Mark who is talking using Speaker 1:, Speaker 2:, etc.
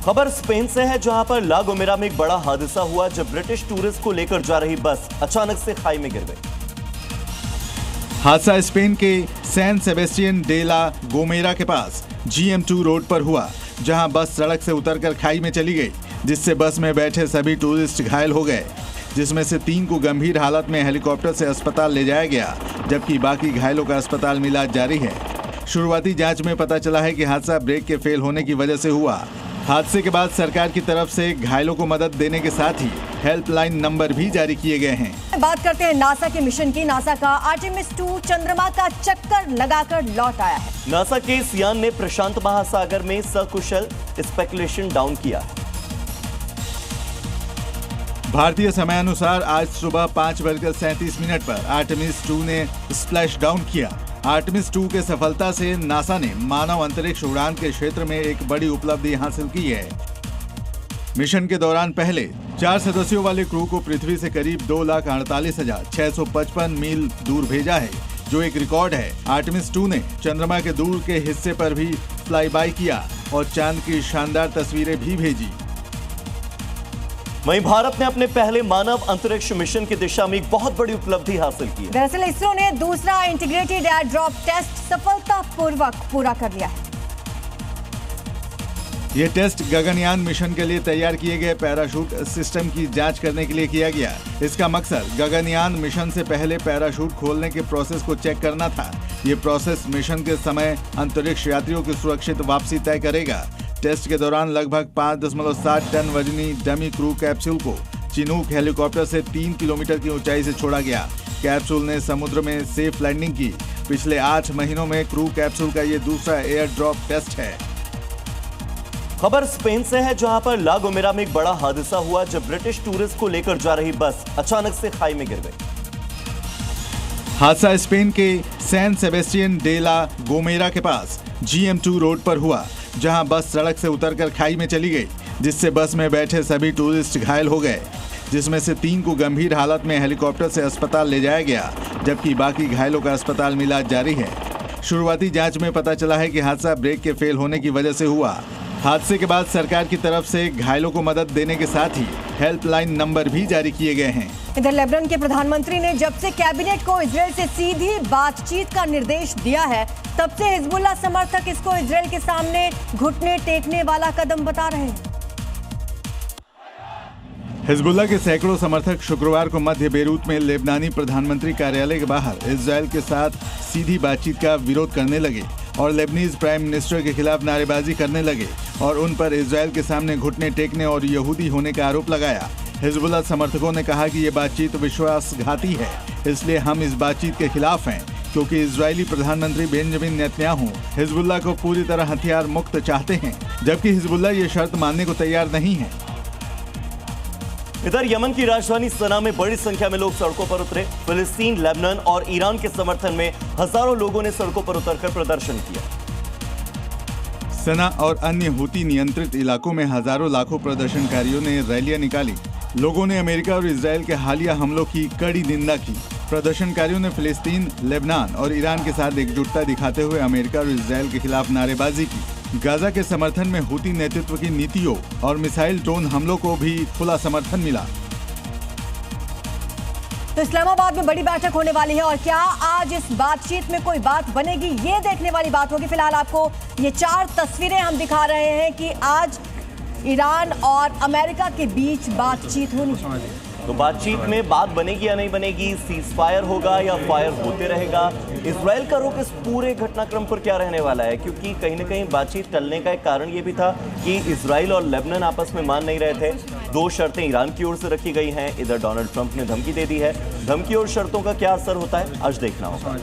Speaker 1: खबर स्पेन से है, जहां पर ला गोमेरा में एक बड़ा हादसा हुआ जब ब्रिटिश टूरिस्ट को लेकर जा रही बस अचानक से खाई में गिर गई।
Speaker 2: हादसा स्पेन के सैन सेबेस्टियन डे ला गोमेरा के पास GM2 रोड पर हुआ, जहां बस सड़क से उतरकर खाई में चली गई, जिससे बस में बैठे सभी टूरिस्ट घायल हो गए, जिसमें से 3 को गंभीर हालत में हेलीकॉप्टर से अस्पताल ले जाया गया, जबकि बाकी घायलों का अस्पताल में इलाज जारी है। शुरुआती जांच में पता चला है कि हादसा ब्रेक के फेल होने की वजह से हुआ। हादसे के बाद सरकार की तरफ से घायलों को मदद देने के साथ ही हेल्पलाइन नंबर भी जारी किए गए हैं।
Speaker 3: बात करते हैं नासा के मिशन की। नासा का आर्टेमिस 2 चंद्रमा का चक्कर लगाकर लौट आया है।
Speaker 1: नासा के इस यान ने प्रशांत महासागर में सकुशल स्पेकुलेशन डाउन किया।
Speaker 2: भारतीय समयानुसार आज सुबह 5:37 पर आर्टेमिस 2 ने स्प्लैश डाउन किया। आर्टेमिस 2 के सफलता से नासा ने मानव अंतरिक्ष उड़ान के क्षेत्र में एक बड़ी उपलब्धि हासिल की है। मिशन के दौरान पहले 4 सदस्यों वाले क्रू को पृथ्वी से करीब 2,48,655 मील दूर भेजा है, जो एक रिकॉर्ड है। आर्टेमिस 2 ने चंद्रमा के दूर के हिस्से पर भी फ्लाई बाय किया और चांद की शानदार तस्वीरें भी भेजी।
Speaker 1: वहीं भारत ने अपने पहले मानव अंतरिक्ष मिशन की दिशा में एक बहुत बड़ी उपलब्धि हासिल की है।
Speaker 3: दरअसल इसरो ने दूसरा इंटीग्रेटेड एयर ड्रॉप टेस्ट सफलतापूर्वक पूरा कर लिया है।
Speaker 2: ये टेस्ट गगनयान मिशन के लिए तैयार किए गए पैराशूट सिस्टम की जांच करने के लिए किया गया। इसका मकसद गगनयान मिशन से पहले पैराशूट खोलने के प्रोसेस को चेक करना था। ये प्रोसेस मिशन के समय अंतरिक्ष यात्रियों की सुरक्षित वापसी तय करेगा। टेस्ट के दौरान लगभग 5.7 टन वजनी डमी क्रू कैप्सूल को चिनूक हेलीकॉप्टर से 3 किलोमीटर की ऊंचाई से छोड़ा गया। कैप्सूल ने समुद्र में सेफ लैंडिंग की। पिछले 8 महीनों में क्रू कैप्सूल का ये दूसरा एयर ड्रॉप टेस्ट है।
Speaker 1: खबर स्पेन से है, जहां पर ला गोमेरा में एक बड़ा हादसा हुआ जब ब्रिटिश टूरिस्ट को लेकर जा रही बस अचानक से खाई में गिर गई।
Speaker 2: हादसा स्पेन के सैन सेबेस्टियन डे ला गोमेरा के पास GM2 रोड पर हुआ, जहां बस सड़क से उतरकर खाई में चली गई, जिससे बस में बैठे सभी टूरिस्ट घायल हो गए, जिसमें से 3 को गंभीर हालत में हेलीकॉप्टर से अस्पताल ले जाया गया, जबकि बाकी घायलों का अस्पताल में इलाज जारी है। शुरुआती जांच में पता चला है कि हादसा ब्रेक के फेल होने की वजह से हुआ। हादसे के बाद सरकार की तरफ से घायलों को मदद देने के साथ ही हेल्पलाइन नंबर भी जारी किए गए हैं।
Speaker 3: इधर लेबनान के प्रधानमंत्री ने जब से कैबिनेट को इजराइल से सीधी बातचीत का निर्देश दिया है, तब से हिजबुल्लाह समर्थक इसको इजराइल के सामने घुटने टेकने वाला कदम बता रहे हैं।
Speaker 2: हिजबुल्लाह के सैकड़ों समर्थक शुक्रवार को मध्य बेरूत में लेबनानी प्रधानमंत्री कार्यालय के बाहर इजराइल के साथ सीधी बातचीत का विरोध करने लगे और लेबनीज प्राइम मिनिस्टर के खिलाफ नारेबाजी करने लगे और उन पर इजराइल के सामने घुटने टेकने और यहूदी होने का आरोप लगाया। हिजबुल्लाह समर्थकों ने कहा कि ये बातचीत विश्वासघाती है, इसलिए हम इस बातचीत के खिलाफ हैं, क्योंकि इजरायली प्रधानमंत्री बेंजामिन नेतन्याहू हिजबुल्लाह को पूरी तरह हथियार मुक्त चाहते हैं, जबकि हिजबुल्लाह ये शर्त मानने को तैयार नहीं है।
Speaker 1: इधर यमन की राजधानी सना में बड़ी संख्या में लोग सड़कों पर उतरे। फिलिस्तीन, लेबनान और ईरान के समर्थन में हजारों लोगों ने सड़कों पर उतरकर प्रदर्शन किया।
Speaker 2: सना और अन्य हूती नियंत्रित इलाकों में हजारों लाखों प्रदर्शनकारियों ने रैलियां निकाली। लोगों ने अमेरिका और इजराइल के हालिया हमलों की कड़ी निंदा की। प्रदर्शनकारियों ने फिलिस्तीन, लेबनान और ईरान के साथ एकजुटता दिखाते हुए अमेरिका और इजराइल के खिलाफ नारेबाजी की। गाजा के समर्थन में हूती नेतृत्व की नीतियों और मिसाइल ड्रोन हमलों को भी खुला समर्थन मिला।
Speaker 3: तो इस्लामाबाद में बड़ी बैठक होने वाली है और क्या आज इस बातचीत में कोई बात बनेगी, ये देखने वाली बात होगी। फिलहाल आपको ये 4 तस्वीरें हम दिखा रहे हैं कि आज ईरान और अमेरिका के बीच बातचीत होनी है।
Speaker 1: तो बातचीत में बात बनेगी या नहीं बनेगी, सीज फायर होगा या फायर होते रहेगा, इजराइल का रुख इस पूरे घटनाक्रम पर क्या रहने वाला है, क्योंकि कहीं ना कहीं बातचीत टलने का एक कारण ये भी था कि इजराइल और लेबनान आपस में मान नहीं रहे थे। 2 शर्तें ईरान की ओर से रखी गई हैं। इधर डोनाल्ड ट्रंप ने धमकी दे दी है। धमकी और शर्तों का क्या असर होता है, आज देखना होगा।